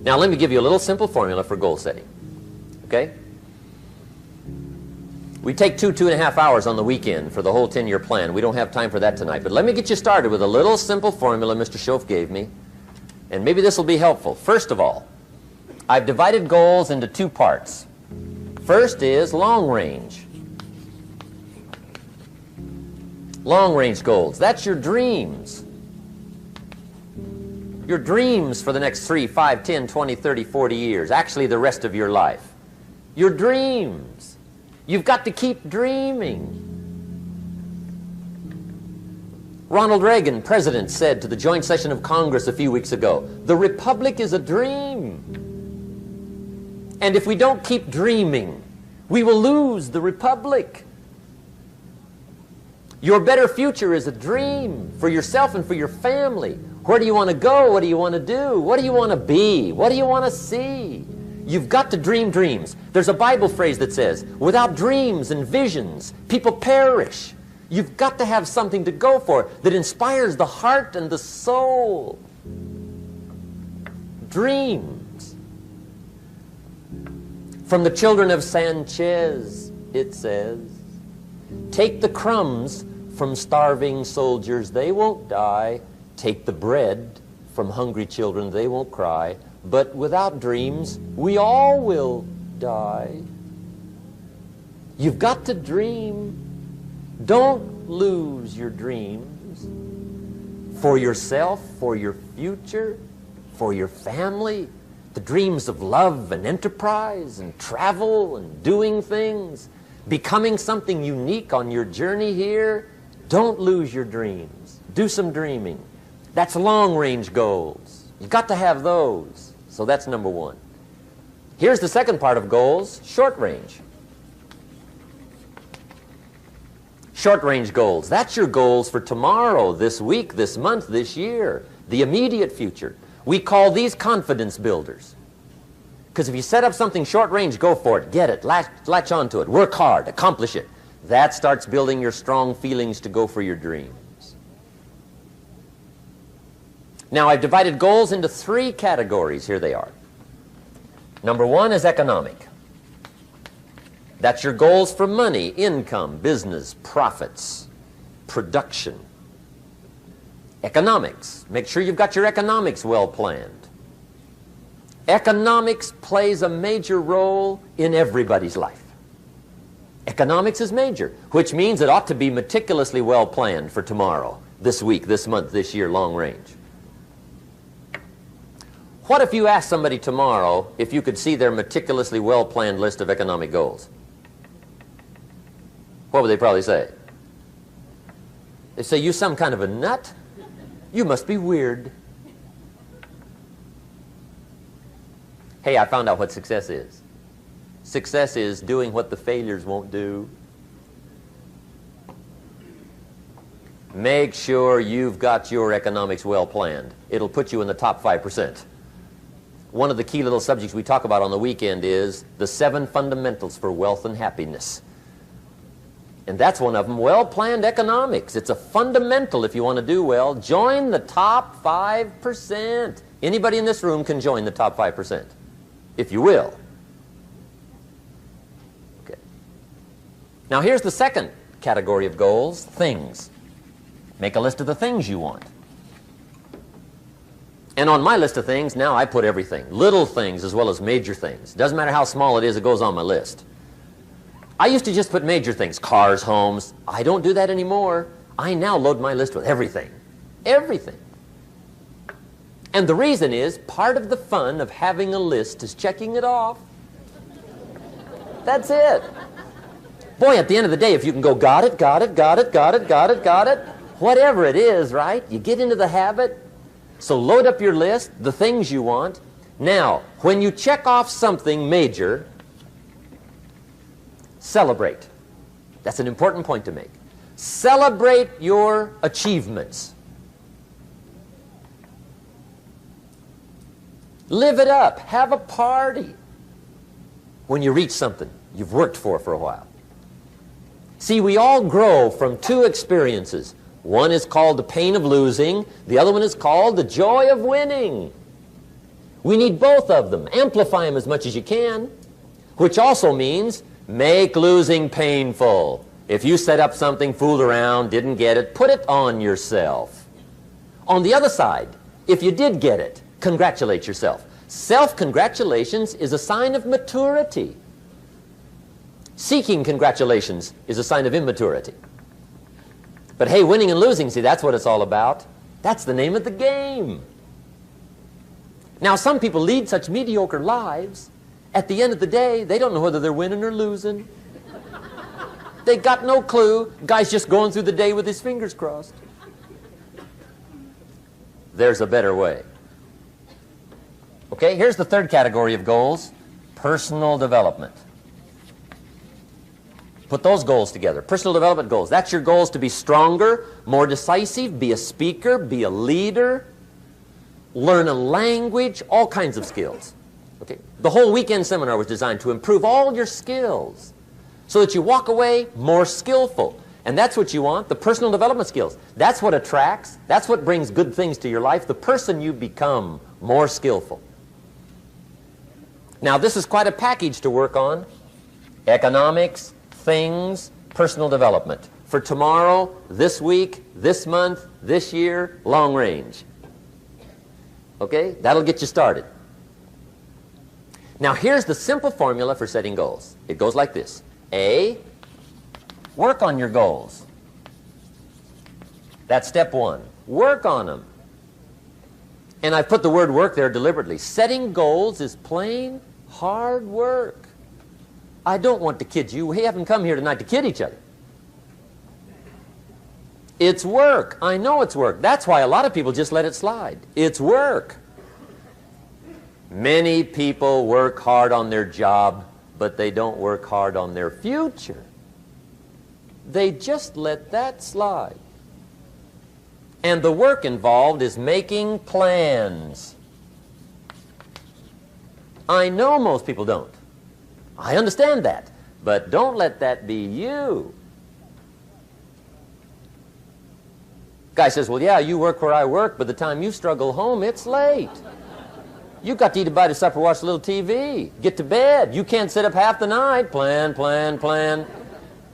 Now let me give you a little simple formula for goal setting. Okay? We take 2.5 hours on the weekend for the whole 10-year plan. We don't have time for that tonight. But let me get you started with a little simple formula Mr. Schoaf gave me. And maybe this will be helpful. First of all, I've divided goals into 2 parts. First is long range. Long range goals. That's your dreams. Your dreams for the next 3, 5, 10, 20, 30, 40 years. Actually, the rest of your life. Your dreams. You've got to keep dreaming. Ronald Reagan, president, said to the joint session of Congress a few weeks ago, "The Republic is a dream." And if we don't keep dreaming, we will lose the Republic. Your better future is a dream for yourself and for your family. Where do you want to go? What do you want to do? What do you want to be? What do you want to see? You've got to dream dreams. There's a Bible phrase that says, without dreams and visions, people perish. You've got to have something to go for that inspires the heart and the soul. Dreams. From the children of Sanchez, it says, take the crumbs from starving soldiers, they won't die. Take the bread from hungry children, they won't cry. But without dreams, we all will die. You've got to dream. Don't lose your dreams for yourself, for your future, for your family. The dreams of love and enterprise and travel and doing things, becoming something unique on your journey here. Don't lose your dreams. Do some dreaming. That's long-range goals. You've got to have those. So that's number 1. Here's the second part of goals, short range. Short-range goals. That's your goals for tomorrow, this week, this month, this year, the immediate future. We call these confidence builders. Because if you set up something short-range, go for it, get it, latch onto it, work hard, accomplish it. That starts building your strong feelings to go for your dreams. Now, I've divided goals into 3 categories. Here they are. Number 1 is economic. That's your goals for money, income, business, profits, production. Economics. Make sure you've got your economics well planned. Economics plays a major role in everybody's life. Economics is major, which means it ought to be meticulously well planned for tomorrow, this week, this month, this year, long range. What if you asked somebody tomorrow if you could see their meticulously well-planned list of economic goals? What would they probably say? They say, you some kind of a nut? You must be weird. Hey, I found out what success is. Success is doing what the failures won't do. Make sure you've got your economics well planned. It'll put you in the top 5%. One of the key little subjects we talk about on the weekend is the 7 fundamentals for wealth and happiness. And that's one of them, well-planned economics. It's a fundamental if you want to do well. Join the top 5%. Anybody in this room can join the top 5%, if you will. Okay. Now here's the second category of goals, things. Make a list of the things you want. And on my list of things, now I put everything. Little things as well as major things. Doesn't matter how small it is, it goes on my list. I used to just put major things, cars, homes. I don't do that anymore. I now load my list with everything. Everything. And the reason is, part of the fun of having a list is checking it off. That's it. Boy, at the end of the day, if you can go, got it, got it, got it, got it, got it, got it, whatever it is, right? You get into the habit. So load up your list, the things you want. Now, when you check off something major, celebrate. That's an important point to make. Celebrate your achievements. Live it up. Have a party when you reach something you've worked for a while. See, we all grow from 2 experiences. One is called the pain of losing. The other one is called the joy of winning. We need both of them. Amplify them as much as you can, which also means make losing painful. If you set up something, fooled around, didn't get it, put it on yourself. On the other side, if you did get it, congratulate yourself. Self-congratulations is a sign of maturity. Seeking congratulations is a sign of immaturity. But hey, winning and losing, see, that's what it's all about. That's the name of the game. Now, some people lead such mediocre lives, at the end of the day, they don't know whether they're winning or losing. They got no clue. Guy's just going through the day with his fingers crossed. There's a better way. Okay, here's the third category of goals, personal development. Put those goals together. Personal development goals. That's your goals to be stronger, more decisive, be a speaker, be a leader, learn a language, all kinds of skills. Okay? The whole weekend seminar was designed to improve all your skills so that you walk away more skillful. And that's what you want, the personal development skills. That's what attracts, that's what brings good things to your life, the person you become more skillful. Now, this is quite a package to work on. Economics, things, personal development. For tomorrow, this week, this month, this year, long range. Okay? That'll get you started. Now, here's the simple formula for setting goals. It goes like this. A, work on your goals. That's step one. Work on them. And I put the word work there deliberately. Setting goals is plain hard work. I don't want to kid you. We haven't come here tonight to kid each other. It's work. I know it's work. That's why a lot of people just let it slide. It's work. Many people work hard on their job, but they don't work hard on their future. They just let that slide. And the work involved is making plans. I know most people don't. I understand that. But don't let that be you. Guy says, well, yeah, you work where I work, but the time you struggle home, it's late. You've got to eat a bite of supper, watch a little TV, get to bed. You can't sit up half the night. Plan, plan, plan.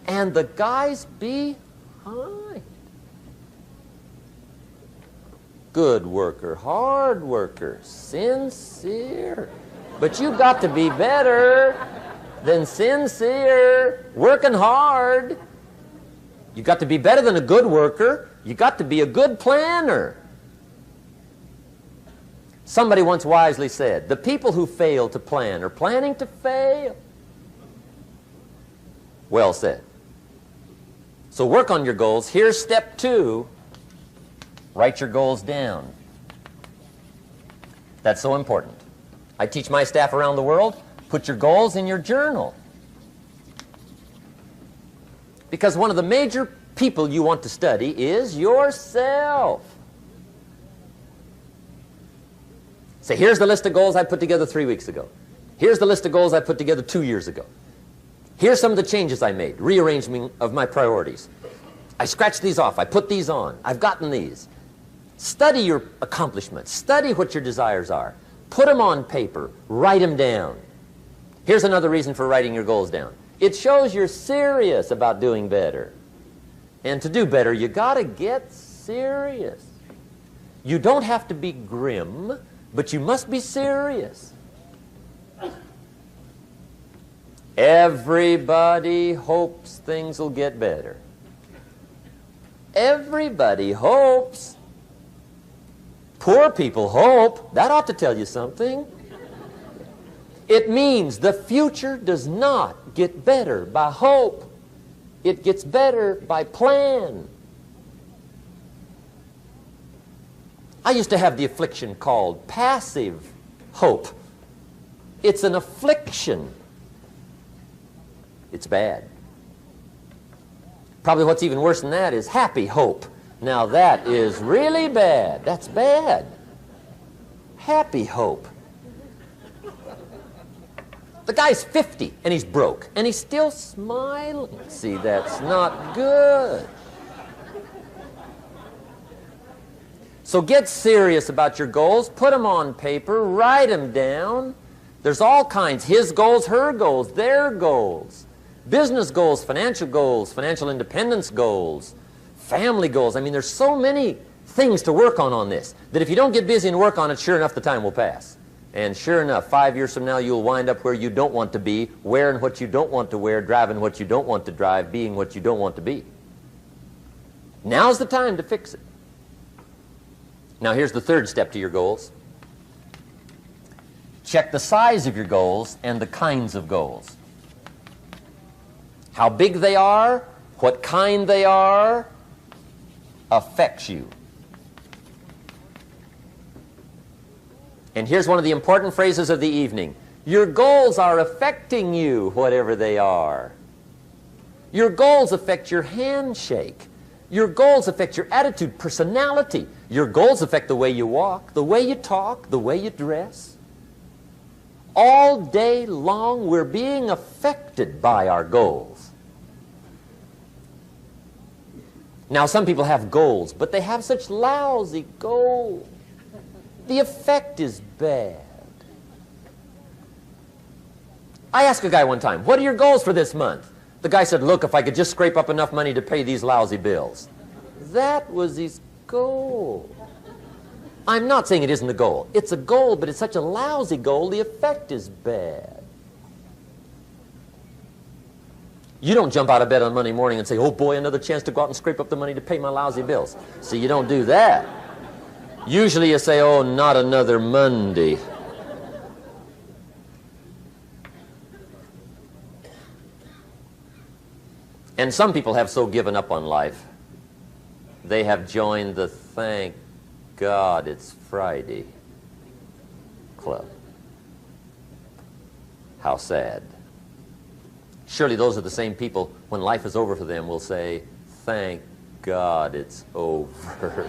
And the guy's behind. Good worker, hard worker, sincere. But you've got to be better than sincere, working hard. You've got to be better than a good worker. You've got to be a good planner. Somebody once wisely said, the people who fail to plan are planning to fail. Well said. So work on your goals. Here's step two. Write your goals down. That's so important. I teach my staff around the world, put your goals in your journal. Because one of the major people you want to study is yourself. Say, here's the list of goals I put together 3 weeks ago. Here's the list of goals I put together 2 years ago. Here's some of the changes I made, rearrangement of my priorities. I scratched these off, I put these on, I've gotten these. Study your accomplishments, study what your desires are. Put them on paper, write them down. Here's another reason for writing your goals down. It shows you're serious about doing better. And to do better, you got to get serious. You don't have to be grim, but you must be serious. Everybody hopes things will get better. Everybody hopes. Poor people hope. That ought to tell you something. It means the future does not get better by hope. It gets better by plan. I used to have the affliction called passive hope. It's an affliction. It's bad. Probably what's even worse than that is happy hope. Now that is really bad. That's bad. Happy hope. The guy's 50 and he's broke and he's still smiling. See, that's not good. So get serious about your goals. Put them on paper. Write them down. There's all kinds. His goals, her goals, their goals. Business goals, financial independence goals, family goals. I mean, there's so many things to work on this that if you don't get busy and work on it, sure enough, the time will pass. And sure enough, 5 years from now, you'll wind up where you don't want to be, wearing what you don't want to wear, driving what you don't want to drive, being what you don't want to be. Now's the time to fix it. Now, here's the third step to your goals. Check the size of your goals and the kinds of goals. How big they are, what kind they are, affects you. And here's one of the important phrases of the evening. Your goals are affecting you, whatever they are. Your goals affect your handshake. Your goals affect your attitude, personality. Your goals affect the way you walk, the way you talk, the way you dress. All day long, we're being affected by our goals. Now, some people have goals, but they have such lousy goals. The effect is bad. I asked a guy one time, what are your goals for this month? The guy said, look, if I could just scrape up enough money to pay these lousy bills. That was his goal. I'm not saying it isn't a goal. It's a goal, but it's such a lousy goal, the effect is bad. You don't jump out of bed on Monday morning and say, oh boy, another chance to go out and scrape up the money to pay my lousy bills. See, you don't do that. Usually you say, oh, not another Monday. And some people have so given up on life, they have joined the thank God it's Friday club. How sad. Surely those are the same people, when life is over for them, will say, thank God it's over.